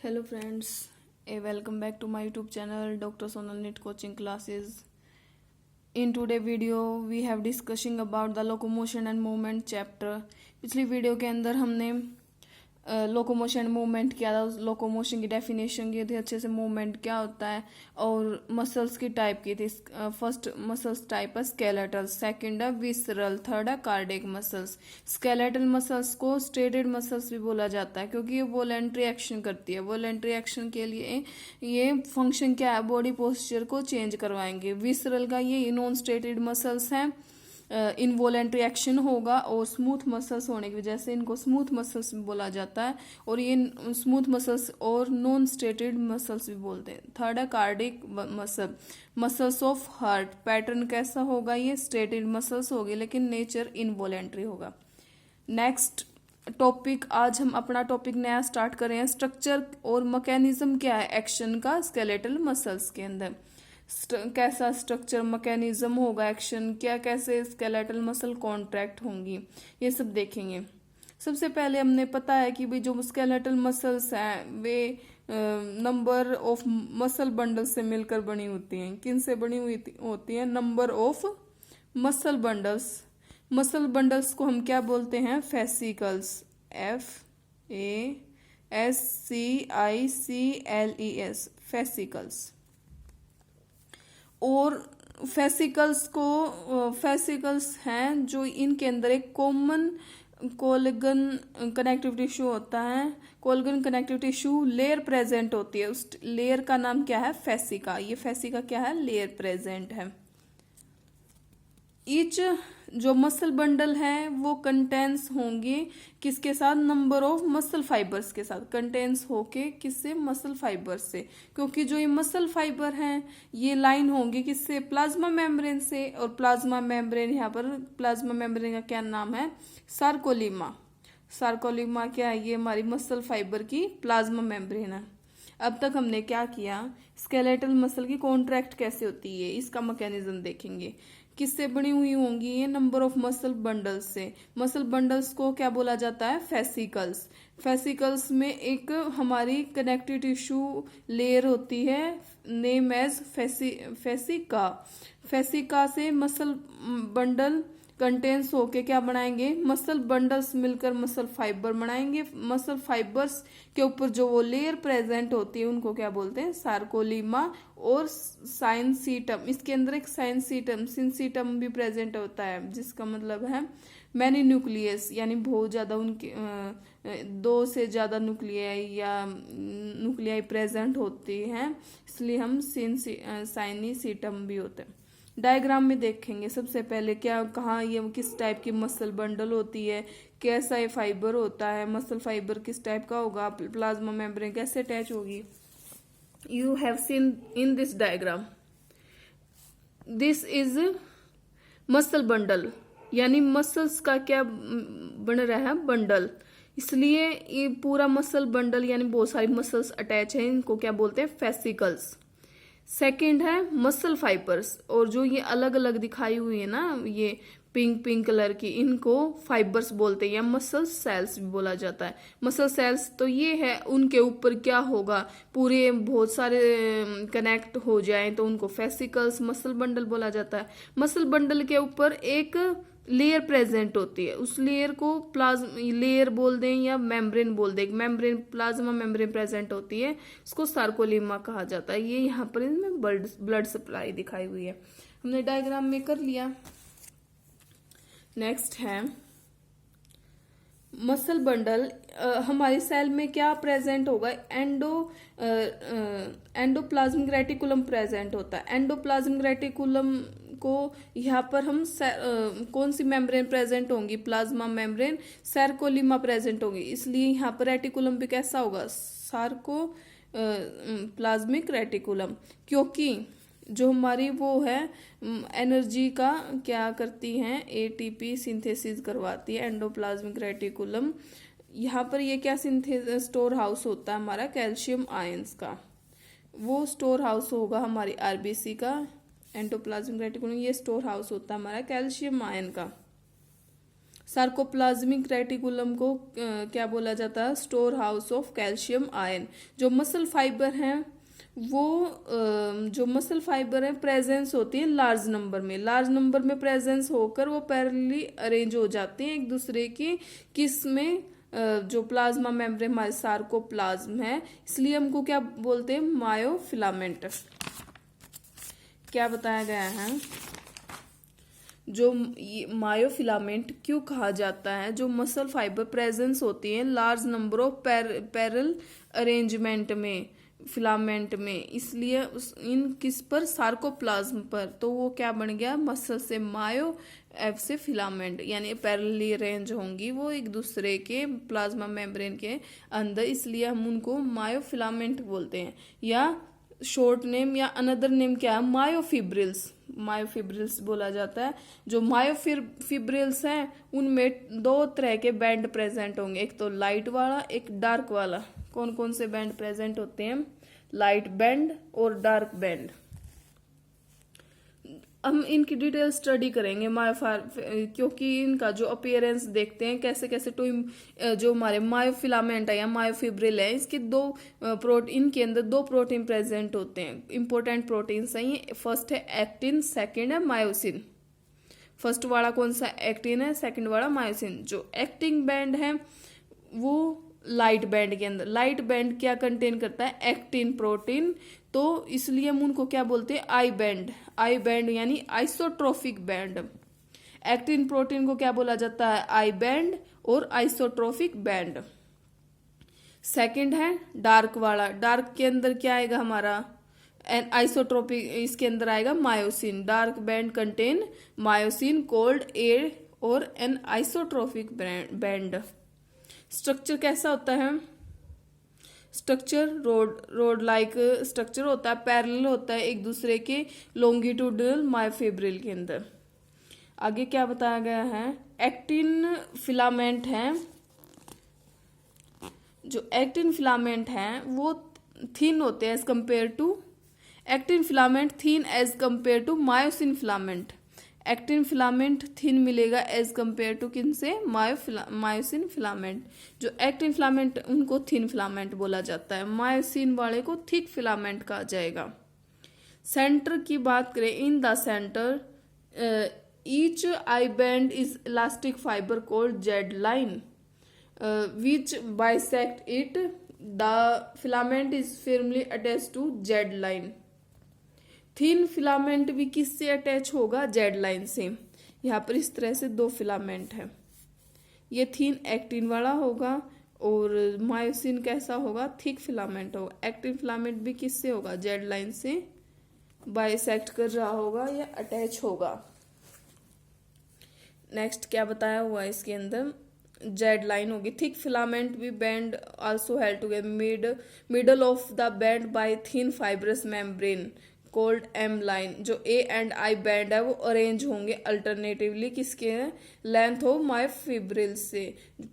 Hello friends, welcome back to my YouTube channel Dr. Sonal NEET Coaching Classes. In today's video we have discussing about the locomotion and movement chapter. पिछली video के अंदर हमने locomotion movement क्या था, locomotion की definition की थी, अच्छे से मूवमेंट क्या होता है और मसल्स की टाइप की थी. फर्स्ट मसल्स टाइप है स्केलेटल, सेकंड है विसरल, थर्ड है कार्डियक मसल्स. स्केलेटल मसल्स को स्टेटेड मसल्स भी बोला जाता है क्योंकि ये वॉलेंट्री एक्शन करती है. वॉलेंट्री एक्शन के लिए ये फंक्शन क्या है, बॉडी पोस्चर को चेंज करवाएंगे. विसरल का ये नॉन स्टेटेड मसल्स हैं, इनवॉलेंट्री एक्शन होगा और स्मूथ मसल्स होने की वजह से इनको स्मूथ मसल्स भी बोला जाता है और ये स्मूथ मसल्स और नॉन स्टेटेड मसल्स भी बोलते हैं. थर्ड है cardiac muscle, muscles of heart. Pattern कैसा होगा, ये स्टेटेड मसल्स होगी लेकिन नेचर इनवॉलेंट्री होगा. नेक्स्ट टॉपिक, आज हम अपना टॉपिक नया स्टार्ट कर रहे हैं. स्ट्रक्चर और मैकेनिज्म क्या है एक्शन का स्केलेटल मसल्स के अंदर. कैसा स्ट्रक्चर मैकेनिज्म होगा एक्शन, क्या कैसे स्केलेटल मसल कॉन्ट्रैक्ट होंगी, ये सब देखेंगे. सबसे पहले हमने पता है कि भाई जो स्केलेटल मसल्स हैं वे नंबर ऑफ मसल बंडल से मिलकर बनी होती हैं. किन से बनी हुई होती हैं, number of muscle bundles. Muscle bundles को हम क्या बोलते हैं, फेसिकल्स. FASCICLES, fascicles. और फेसिकल्स हैं जो इनके अंदर एक कॉमन कोलगन कनेक्टिव टिश्यू होता है. कोलगन कनेक्टिव टिश्यू लेयर प्रेजेंट होती है, उस लेयर का नाम क्या है, फेसिका. ये फेसिका क्या है, लेयर प्रेजेंट है. ईच जो मसल बंडल है वो कंटेंस होंगे किसके साथ, नंबर ऑफ मसल फाइबर्स के साथ. कंटेंस होके किससे, मसल फाइबर से. क्योंकि जो ये मसल फाइबर हैं ये लाइन होंगे किससे, प्लाज्मा मेम्ब्रेन से. और प्लाज्मा मेम्ब्रेन, यहाँ पर प्लाज्मा मेम्ब्रेन का क्या नाम है, सार्कोलीमा. सार्कोलीमा क्या है, ये हमारी मसल फाइबर की प्लाज्मा मेम्ब्रेन है. अब तक हमने क्या किया, स्केलेटल मसल की कॉन्ट्रैक्ट कैसे होती है इसका मैकेनिज्म देखेंगे. किससे बनी हुई होंगी ये, नंबर ऑफ मसल बंडल्स से. मसल बंडल्स को क्या बोला जाता है, फेसिकल्स. फेसिकल्स में एक हमारी कनेक्टिव टिश्यू लेयर होती है, नेम एज फेसिका. फेसिका से मसल बंडल कंटेंस होके क्या बनाएंगे, मसल बंडल्स मिलकर मसल फाइबर बनाएंगे. मसल फाइबर्स के ऊपर जो वो लेयर प्रेजेंट होती है उनको क्या बोलते हैं, सार्कोलीमा और साइनसीटम. इसके अंदर एक साइनसीटम सिंसीटम भी प्रेजेंट होता है जिसका मतलब है मैनी न्यूक्लियस, यानी बहुत ज्यादा उनके 2 से ज्यादा न्यूक्लियाई या न्यूक्लियाई प्रेजेंट होती हैं, इसलिए हम साइनीसीटम भी होते हैं. डायग्राम में देखेंगे सबसे पहले क्या, कहाँ ये किस टाइप की मसल बंडल होती है, कैसा ये फाइबर होता है, मसल फाइबर किस टाइप का होगा, प्लाज्मा मेम्ब्रेन कैसे अटैच होगी. You have seen in this diagram, this is muscle bundle, यानी मसल्स का क्या बन रहा है, बंडल. इसलिए ये पूरा मसल बंडल यानी बहुत सारी मसल्स अटैच है, इनको क्या बोलते हैं, फेसिकल्स. सेकंड है मसल फाइबर्स, और जो ये अलग अलग दिखाई हुई है ना, ये पिंक कलर की, इनको फाइबर्स बोलते हैं या मसल सेल्स भी बोला जाता है. मसल सेल्स तो ये है, उनके ऊपर क्या होगा, पूरे बहुत सारे कनेक्ट हो जाएं तो उनको फेसिकल्स मसल बंडल बोला जाता है. मसल बंडल के ऊपर एक लेयर प्रेजेंट होती है, उस लेयर को लेयर बोल दें या मेम्ब्रेन बोल दें. मेम्ब्रेन, प्लाज्मा मेम्ब्रेन प्रेजेंट होती है, इसको सार्कोलीमा कहा जाता है. ये यहाँ पर इसमें ब्लड सप्लाई दिखाई हुई है, हमने डायग्राम में कर लिया. नेक्स्ट है मसल बंडल. हमारी सेल में क्या प्रेजेंट होगा, एंडोप्लाज्मिक रेटिकुलम प्रेजेंट होता है. एंडोप्लाज्मिक रेटिकुलम को यहाँ पर हम कौन सी मेम्ब्रेन प्रेजेंट होंगी, प्लाज्मा मेम्ब्रेन, सार्कोलीमा प्रेजेंट होगी. इसलिए यहाँ पर रेटिकुलम भी कैसा होगा, प्लाज्मिक रेटिकुलम. क्योंकि जो हमारी वो है एनर्जी का क्या करती हैं, ATP सिंथेसिस करवाती है एंडोप्लाज्मिक रेटिकुलम. यहाँ पर ये क्या स्टोर हाउस होता है हमारा, कैल्शियम आयंस का. वो स्टोर हाउस होगा हमारी RBC का. एंडोप्लाज्मिक रेटिकुलम ये स्टोर हाउस होता है हमारा कैल्शियम आयन का. सार्कोप्लाज्मिक रेटिकुलम को क्या बोला जाता है? Store house of calcium ion. जो मसल फाइबर हैं वो जो मसल फाइबर है प्रेजेंस होती है लार्ज नंबर में प्रेजेंस होकर वो पैरेलली अरेंज हो जाते हैं एक दूसरे की, किस में? जो प्लाज्मा मेम्ब्रेन हमारे सार्कोप्लाज्म है, इसलिए हमको क्या बोलते हैं? मायोफिलामेंट। क्या बताया गया है? जो मायोफिलामेंट क्यों कहा जाता है? जो मसल फाइबर प्रेजेंस होती है large number of parallel arrangement में, फिलामेंट में, इसलिए इन किस पर? सार्कोप्लाज्म पर। तो वो क्या बन गया? मसल से मायो, एफ से फिलामेंट, यानी पैरेलली अरेंज होंगी वो एक दूसरे के प्लाज्मा मेम्ब्रेन के अंदर, इसलिए हम उनको मायोफिलामेंट बोलते हैं। या शॉर्ट नेम या अनदर नेम क्या है? मायोफिब्रिल्स बोला जाता है। जो मायोफिब्रिल्स हैं उनमें दो तरह के बैंड प्रेजेंट होंगे, एक तो लाइट वाला, एक डार्क वाला। कौन कौन से बैंड प्रेजेंट होते हैं? लाइट बैंड और डार्क बैंड। हम इनकी डिटेल स्टडी करेंगे क्योंकि इनका जो अपीयरेंस देखते हैं कैसे कैसे जो हमारे मायोफिलामेंट है या मायोफिब्रिल है, इसके इनके अंदर दो प्रोटीन प्रेजेंट होते हैं, इंपॉर्टेंट प्रोटीन्स हैं ये। फर्स्ट है एक्टिन, सेकंड है मायोसिन। फर्स्ट वाला कौन सा? एक्टिन है, सेकंड वाला मायोसिन। जो एक्टिन बैंड है वो लाइट बैंड के अंदर, लाइट बैंड क्या कंटेन करता है? एक्टिन प्रोटीन, तो इसलिए हम उनको क्या बोलते हैं? आई बैंड यानी आइसोट्रोफिक बैंड। एक्टिन प्रोटीन को क्या बोला जाता है? आई बैंड और आइसोट्रोफिक बैंड। सेकंड है डार्क वाला, डार्क के अंदर क्या आएगा हमारा? एन आइसोट्रोपिक, इसके अंदर आएगा myosin. Dark band contain myosin, cold air और एन आइसोट्रोफिक बैंड। स्ट्रक्चर कैसा होता है? स्ट्रक्चर रोड लाइक स्ट्रक्चर होता है, पैरेलल होता है एक दूसरे के लॉन्गिट्यूडनल मायोफिब्रिल के अंदर। आगे क्या बताया गया है? एक्टिन फिलामेंट है, जो एक्टिन फिलामेंट है वो थिन होते हैं as compared to, actin filament thin as compared to myosin filament. Actin filament thin मिलेगा एज कंपेयर टू किनसे? Myosin filament. जो एक्टिन फिलामेंट उनको थिन फिलामेंट बोला जाता है, मायोसिन वाले को थिक फिलामेंट कहा जाएगा। सेंटर की बात करें, in the centre each I band is elastic fibre called Z line which bisect it, the filament is firmly attached to Z line. Thin filament भी किससे अटैच होगा? जेड लाइन से। यहाँ पर इस तरह से दो फिलामेंट है, ये थिन एक्टिन वाला होगा और मायोसिन कैसा होगा? थिक फिलामेंट होगा। एक्टिन फिलामेंट भी किससे होगा? जेड लाइन से बाइसेक्ट कर रहा होगा या अटैच होगा। नेक्स्ट क्या बताया हुआ है इसके अंदर? जेड लाइन होगी। थिक फिलामेंट भी band also held together middle of the band by thin fibrous membrane called M line. जो ए एंड आई बैंड है वो अरेंज होंगे अल्टरनेटिवली किसके? लेंथ ऑफ मायोफिब्रिल से।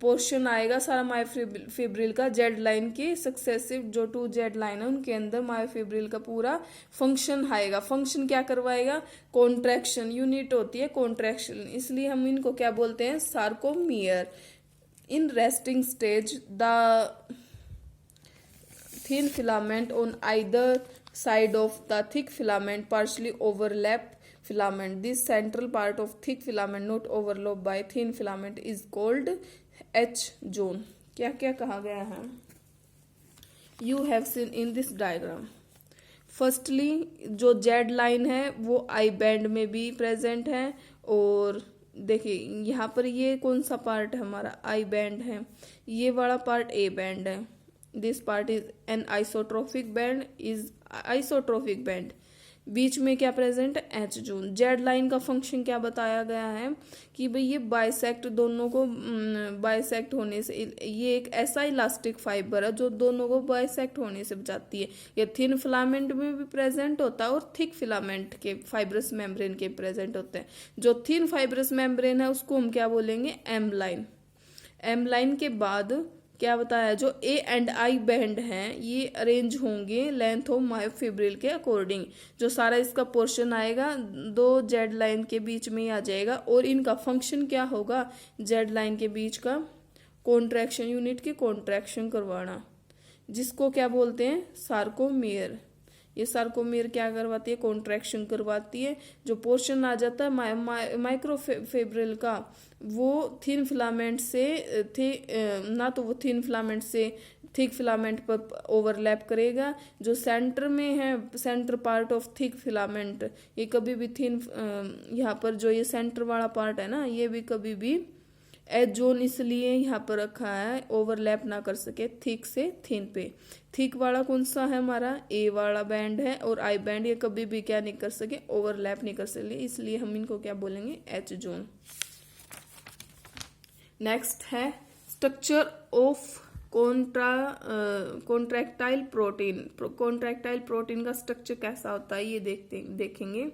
पोर्शन आएगा सारा मायोफिब्रिल का जेड लाइन की सक्सेसिव, जो टू जेड लाइन है उनके अंदर मायोफिब्रिल का पूरा फंक्शन आएगा। फंक्शन क्या करवाएगा? कॉन्ट्रैक्शन, यूनिट होती है कॉन्ट्रैक्शन, इसलिए हम इनको क्या बोलते हैं? Sarcomere. In resting stage the thin filament on either side of the thick filament partially overlap filament. This central part of thick filament not overlapped by thin filament is called H zone. क्या क्या कहा गया है? You have seen in this diagram. Firstly जो Z line है वो I band में भी प्रेजेंट है, और देखिए यहाँ पर ये कौन सा पार्ट है हमारा? आई बैंड है, ये वाला पार्ट ए बैंड है। This part is an isotropic band, is isotropic band. बीच में क्या प्रेजेंट है? H zone. जेड लाइन का फंक्शन क्या बताया गया है कि भाई ये बाइसेक्ट, दोनों को बाइसेक्ट होने से, ये एक ऐसा इलास्टिक फाइबर है जो दोनों को बाइसेक्ट होने से बचाती है। ये थिन फिलामेंट में भी प्रेजेंट होता है और थिक फिलामेंट के फाइब्रस मेम्ब्रेन के प्रेजेंट होते हैं। जो थिन फाइब्रस मेम्ब्रेन है उसको हम क्या बोलेंगे? M line. एम लाइन के बाद क्या बताया, जो ए एंड आई बैंड हैं ये अरेंज होंगे लेंथ ऑफ मायोफिब्रिल के अकॉर्डिंग। जो सारा इसका पोर्शन आएगा दो जेड लाइन के बीच में ही आ जाएगा, और इनका फंक्शन क्या होगा, जेड लाइन के बीच का कॉन्ट्रैक्शन यूनिट की कॉन्ट्रैक्शन करवाना, जिसको क्या बोलते हैं, सार्कोमेयर। ये सार्कोमेयर क्या करवाती है, कॉन्ट्रैक्शन करवाती है। जो पोर्शन आ जाता है माइक्रोफिब्रिल का, वो थिन फिलामेंट से ना तो वो थिन फिलामेंट से थिक फिलामेंट पर ओवरलैप करेगा। जो सेंटर में है, centre part of thick filament, ये कभी भी थिन, यहाँ पर जो ये सेंटर वाला पार्ट है ना, ये भी कभी भी एज जोन इसलिए यहाँ पर रखा है ओवरलैप ना कर सके थिक से थिन पे। थिक वाला कौन सा है हमारा, ए वाला बैंड है, और आई बैंड ये कभी भी क्या नहीं कर सके, ओवरलैप नहीं कर सके, इसलिए हम इनको क्या बोलेंगे, एच जोन। नेक्स्ट है structure of contractile protein. Contractile protein का स्ट्रक्चर कैसा होता है ये देखेंगे।